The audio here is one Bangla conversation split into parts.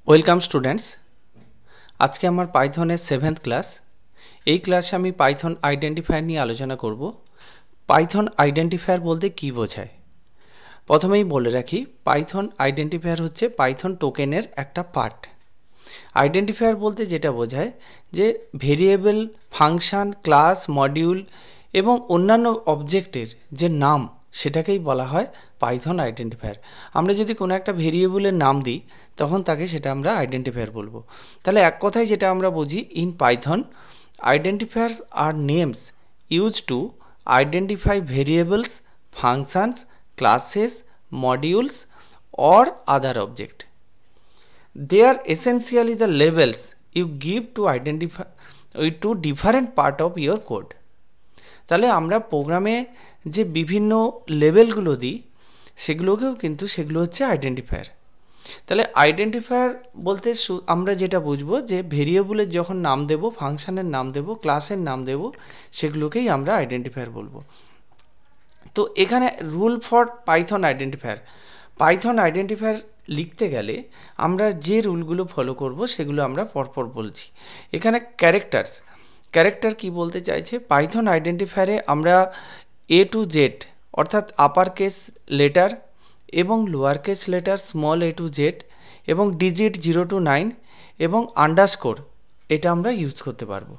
Welcome students. আজকে আমার পাইথনের 7th ক্লাস। এই ক্লাসে আমি পাইথন আইডেন্টিফায়ার নিয়ে আলোচনা করব। পাইথন আইডেন্টিফায়ার বলতে কি বোঝায়? প্রথমেই বলে রাখি, পাইথন আইডেন্টিফায়ার হচ্ছে পাইথন টোকেনের একটা পার্ট। আইডেন্টিফায়ার বলতে যেটা বোঝায় যে ভেরিয়েবল, ফাংশন, ক্লাস, মডিউল এবং অন্যান্য অবজেক্টের যে নাম সেটাকেই বলা হয় পাইথন আইডেন্টিফায়ার। আমরা যদি কোনো একটা ভেরিয়েবলের নাম দিই তখন তাকে সেটা আমরা আইডেন্টিফায়ার বলবো। তাহলে এক কথায় যেটা আমরা বুঝি, in Python identifiers are names use to identify variables, functions, classes, modules or other object. They are essentially the labels you give to identify to different part of your code. তাহলে আমরা প্রোগ্রামে যে বিভিন্ন লেভেলগুলো দিই সেগুলো হচ্ছে আইডেন্টিফায়ার। তাহলে আইডেন্টিফায়ার বলতে আমরা যেটা বুঝবো যে ভেরিয়েবলের যখন নাম দেব, ফাংশনের নাম দেব, ক্লাসের নাম দেব, সেগুলোকেই আমরা আইডেন্টিফায়ার বলবো। তো এখানে রুল ফর পাইথন আইডেন্টিফায়ার লিখতে গেলে আমরা যে রুলগুলো ফলো করব সেগুলো আমরা পরপর বলছি। এখানে ক্যারেক্টার কি বলতে চাইছে? পাইথন আইডেন্টিফায়ারে আমরা এ টু জেড অর্থাৎ আপার কেস লেটার এবং lower case letter, small A to Z এবং ডিজিট 0 to 9 এবং আন্ডারস্কোর, এটা আমরা ইউজ করতে পারবো।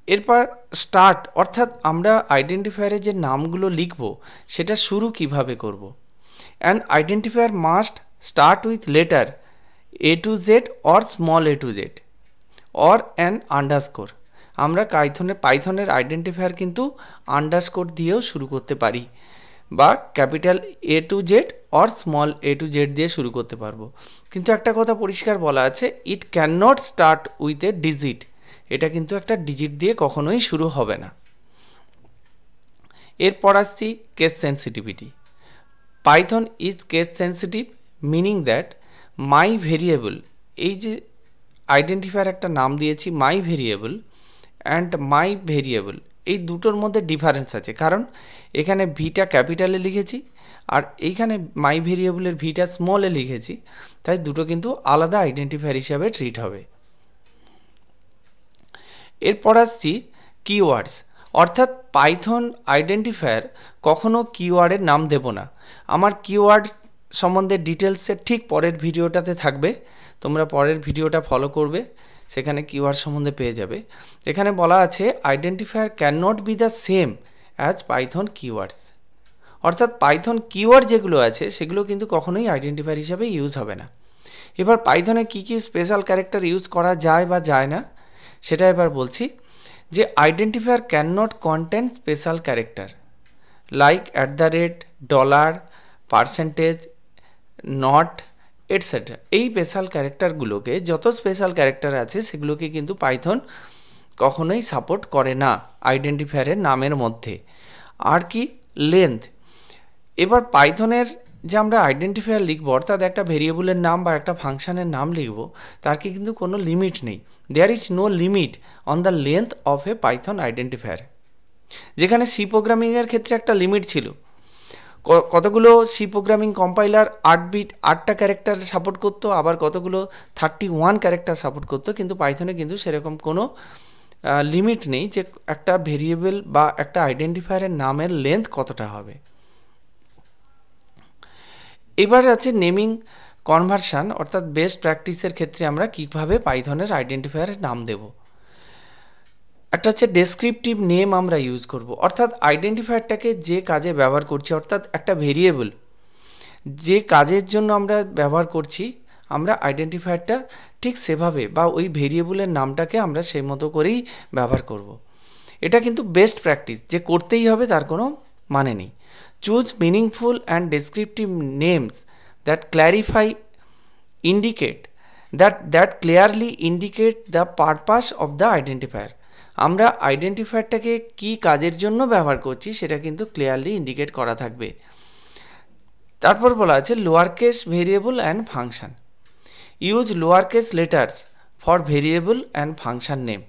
এরপর স্টার্ট, অর্থাৎ আমরা আইডেন্টিফায়ারে যে নামগুলো লিখব সেটা শুরু কিভাবে করব। And identifier must start with letter A to Z or small A to Z or an underscore. আমরা পাইথনের আইডেন্টিফায়ার কিন্তু আন্ডারস্কোর দিয়েও শুরু করতে পারি, বা capital A to Z or small A to Z দিয়ে শুরু করতে পারবো। কিন্তু একটা কথা পরিষ্কার বলা আছে, it can not start with a digit. এটা কিন্তু একটা ডিজিট দিয়ে কখনোই শুরু হবে না। এরপর আসছি case sensitivity. Python is case sensitive, meaning that my variable, এই যে আইডেন্টিফায়ার একটা নাম দিয়েছি মাই ভেরিয়েবল অ্যান্ড মাই ভেরিয়েবল, এই দুটোর মধ্যে ডিফারেন্স আছে। কারণ এখানে ভিটা ক্যাপিটালে লিখেছি আর এইখানে মাই ভেরিয়েবলের ভিটা স্মলে লিখেছি, তাই দুটো কিন্তু আলাদা আইডেন্টিফায়ার হিসাবে ট্রিট হবে। এরপর আসছি কিওয়ার্ডস, অর্থাৎ পাইথন আইডেন্টিফায়ার কখনো কিওয়ার্ডের নাম দেব না। আমার কিওয়ার্ড সম্বন্ধে ডিটেলসে ঠিক পরের ভিডিওটাতে থাকবে, তোমরা পরের ভিডিওটা ফলো করবে, সেখানে কিওয়ার্ড সম্বন্ধে পেয়ে যাবে। এখানে বলা আছে identifier can not be the same as Python keywords, অর্থাৎ পাইথন কিওয়ার্ড যেগুলো আছে সেগুলো কিন্তু কখনোই আইডেন্টিফায়ার হিসাবে ইউজ হবে না। এবার পাইথনে কী কী স্পেশাল ক্যারেক্টার ইউজ করা যায় বা যায় না সেটা এবার বলছি। যে identifier can not contain special character like $, percentage, not, etcetera. এই স্পেশাল ক্যারেক্টারগুলোকে, যত স্পেশাল ক্যারেক্টার আছে সেগুলোকে কিন্তু পাইথন কখনোই সাপোর্ট করে না আইডেন্টিফায়ারের নামের মধ্যে। আর কি লেন্থ, এবার পাইথনের যে আমরা আইডেন্টিফায়ার লিখব, অর্থাৎ একটা ভেরিয়েবলের নাম বা একটা ফাংশনের নাম লিখব, তার কিন্তু কোনো লিমিট নেই। There is no limit on the length of a Python identifier. যেখানে সি প্রোগ্রামিংয়ের ক্ষেত্রে একটা লিমিট ছিল, কতগুলো সি প্রোগ্রামিং কম্পাইলার 8টা ক্যারেক্টার সাপোর্ট করতো, আবার কতগুলো 31 ক্যারেক্টার সাপোর্ট করতো, কিন্তু পাইথনে কিন্তু সেরকম কোনো লিমিট নেই যে একটা ভেরিয়েবল বা একটা আইডেন্টিফায়ারের নামের লেন্থ কতটা হবে। এবার আছে নেমিং কনভার্সন, অর্থাৎ বেস্ট প্র্যাকটিসের ক্ষেত্রে আমরা কীভাবে পাইথনের আইডেন্টিফায়ারের নাম দেব। একটা হচ্ছে ডেসক্রিপটিভ নেম আমরা ইউজ করব, অর্থাৎ আইডেন্টিফায়ারটাকে যে কাজে ব্যবহার করছি, অর্থাৎ একটা ভেরিয়েবল যে কাজের জন্য আমরা ব্যবহার করছি, আমরা আইডেন্টিফায়ারটা ঠিক সেভাবে বা ওই ভেরিয়েবলের নামটাকে আমরা সেই মতো করেই ব্যবহার করব। এটা কিন্তু বেস্ট প্র্যাকটিস, যে করতেই হবে তার কোনো মানে নেই। Choose meaningful and descriptive names that clearly indicate the purpose of the identifier. আমরা আইডেন্টিফায়ারটাকে কী কাজের জন্য ব্যবহার করছি সেটা কিন্তু ক্লিয়ারলি ইন্ডিকেট করা থাকবে। তারপর বলা আছে lower case variable and function. Use lower case letters for variable and function name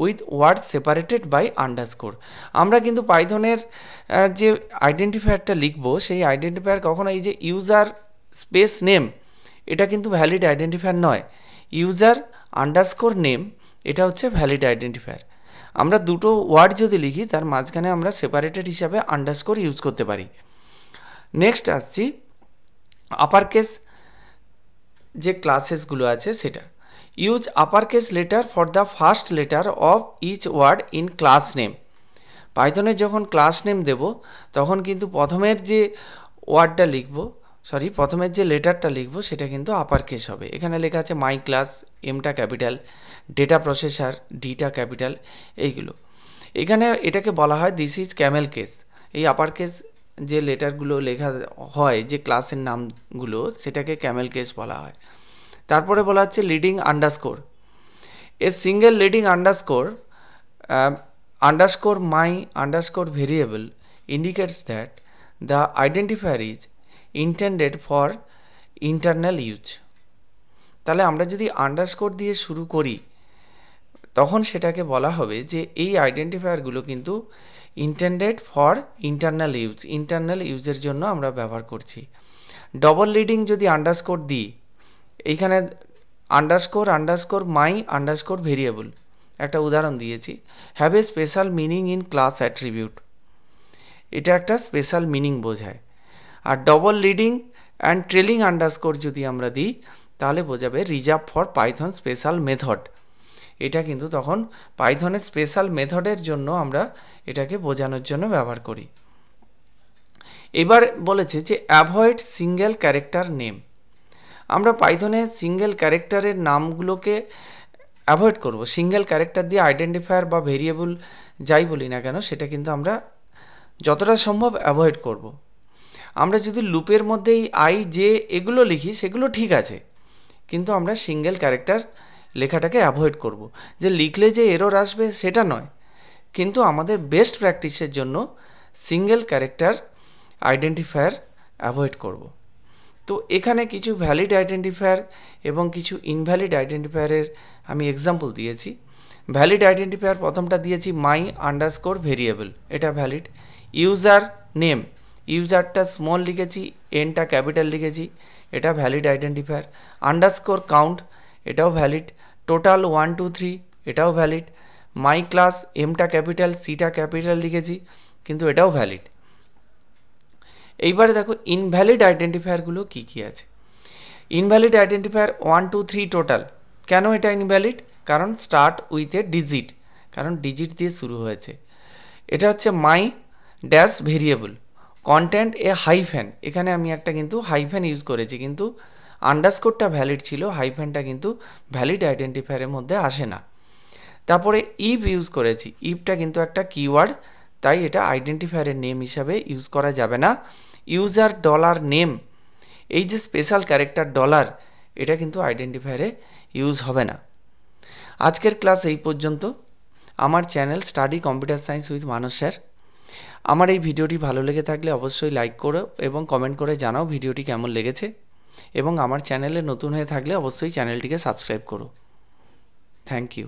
with word separated by underscore. আমরা কিন্তু পাইথনের যে আইডেন্টিফায়ারটা লিখব সেই আইডেন্টিফায়ার কখনো এই যে ইউজার স্পেস নেম এটা কিন্তু ভ্যালিড আইডেন্টিফায়ার নয়। ইউজার আন্ডারস্কোর নেম এটা হচ্ছে ভ্যালিড আইডেন্টিফায়ার। আমরা দুটো ওয়ার্ড যদি লিখি তার মাঝখানে আমরা সেপারেটেড হিসাবে আন্ডারস্কোর ইউজ করতে পারি। নেক্সট আসছি আপার কেস যে ক্লাসেসগুলো আছে সেটা। Use upper case letter for the first letter of each word in class name. পাইথনের যখন ক্লাস নেম দেব তখন কিন্তু প্রথমের যে ওয়ার্ডটা লিখব, প্রথমের যে লেটারটা লিখব সেটা কিন্তু আপার কেস হবে। এখানে লেখা আছে মাই ক্লাস, এমটা ক্যাপিটাল, ডেটা প্রসেসর, ডিটা ক্যাপিটাল, এইগুলো। এখানে এটাকে বলা হয় দিস ইজ ক্যামেল কেস। এই আপার কেস যে লেটারগুলো লেখা হয় যে ক্লাসের নামগুলো সেটাকে ক্যামেল কেস বলা হয়। তারপরে বলা হচ্ছে leading underscore. A single leading underscore underscore my underscore variable indicates that the identifier is intended for internal use। তাহলে আমরা যদি আন্ডারস্কোর দিয়ে শুরু করি তখন সেটাকে বলা হবে যে এই আইডেন্টিফায়ারগুলো কিন্তু intended for internal use, internal ইউজের জন্য আমরা ব্যবহার করছি। ডবল লিডিং যদি আন্ডারস্কোর দিই, এইখানে underscore underscore my underscore variable, একটা উদাহরণ দিয়েছি, have a special meaning in class attribute, এটা একটা স্পেশাল মিনিং বোঝায়। আর double leading and trailing underscore যদি আমরা দিই তাহলে বোঝাবে reserve for Python special method. এটা কিন্তু তখন পাইথনের স্পেশাল মেথডের জন্য আমরা এটাকে বোঝানোর জন্য ব্যবহার করি। এবার বলেছে যে অ্যাভয়েড সিঙ্গেল ক্যারেক্টার নেম। আমরা পাইথনে সিঙ্গেল ক্যারেক্টারের নামগুলোকে অ্যাভয়েড করব। সিঙ্গেল ক্যারেক্টার দিয়ে আইডেন্টিফায়ার বা ভেরিয়েবল যাই বলি না কেন সেটা কিন্তু আমরা যতটা সম্ভব অ্যাভয়েড করব। আমরা যদি লুপের মধ্যেই আই জে এগুলো লিখি সেগুলো ঠিক আছে, কিন্তু আমরা সিঙ্গেল ক্যারেক্টার লেখাটাকে অ্যাভয়েড করব। যে লিখলে যে এরর আসবে সেটা নয়, কিন্তু আমাদের বেস্ট প্র্যাকটিসের জন্য সিঙ্গেল ক্যারেক্টার আইডেন্টিফায়ার অ্যাভয়েড করব। তো এখানে কিছু ভ্যালিড আইডেন্টিফায়ার এবং কিছু ইনভ্যালিড আইডেন্টিফায়ারের আমি এক্সাম্পল দিয়েছি। ভ্যালিড আইডেন্টিফায়ার প্রথমটা দিয়েছি মাই আন্ডারস্কোর ভেরিয়েবল, এটা ভ্যালিড। ইউজার নেম, ইউজারটা স্মল লিখেছি, এনটা ক্যাপিটাল লিখেছি, এটা ভ্যালিড আইডেন্টিফায়ার। আন্ডারস্কোর কাউন্ট, এটাও ভ্যালিড। টোটাল 1 2 3, এটাও ভ্যালিড। মাই ক্লাস, এমটা ক্যাপিটাল, সিটা ক্যাপিটাল লিখেছি, কিন্তু এটাও ভ্যালিড। এইবারে দেখো ইনভ্যালিড আইডেন্টিফায়ারগুলো কী কী আছে। Invalid identifier 1 2 3 total. কেন এটা ইনভ্যালিড? কারণ স্টার্ট উইথ এ ডিজিট, কারণ ডিজিট দিয়ে শুরু হয়েছে। এটা হচ্ছে my dash variable, content A hyphen, এখানে আমি একটা কিন্তু হাইফেন ইউজ করেছি, কিন্তু আন্ডারস্কোরটা ভ্যালিড ছিল, হাইফেনটা কিন্তু ভ্যালিড আইডেন্টিফায়ারের মধ্যে আসে না। তারপরে ইফ ইউজ করেছি, ইফটা কিন্তু একটা কিওয়ার্ড, তাই এটা আইডেন্টিফায়ারের নেম হিসাবে ইউজ করা যাবে না। ইউজার ডলার নেম, এই যে স্পেশাল ক্যারেক্টার ডলার, এটা কিন্তু আইডেন্টিফায়ারে ইউজ হবে না। আজকের ক্লাস এই পর্যন্ত। আমার channel study computer science with Manas sir. আমার এই ভিডিওটি ভালো লেগে থাকলে অবশ্যই লাইক করো এবং কমেন্ট করে জানাও ভিডিওটি কেমন লেগেছে, এবং আমার চ্যানেলে নতুন হয়ে থাকলে অবশ্যই চ্যানেলটিকে সাবস্ক্রাইব করো। Thank you.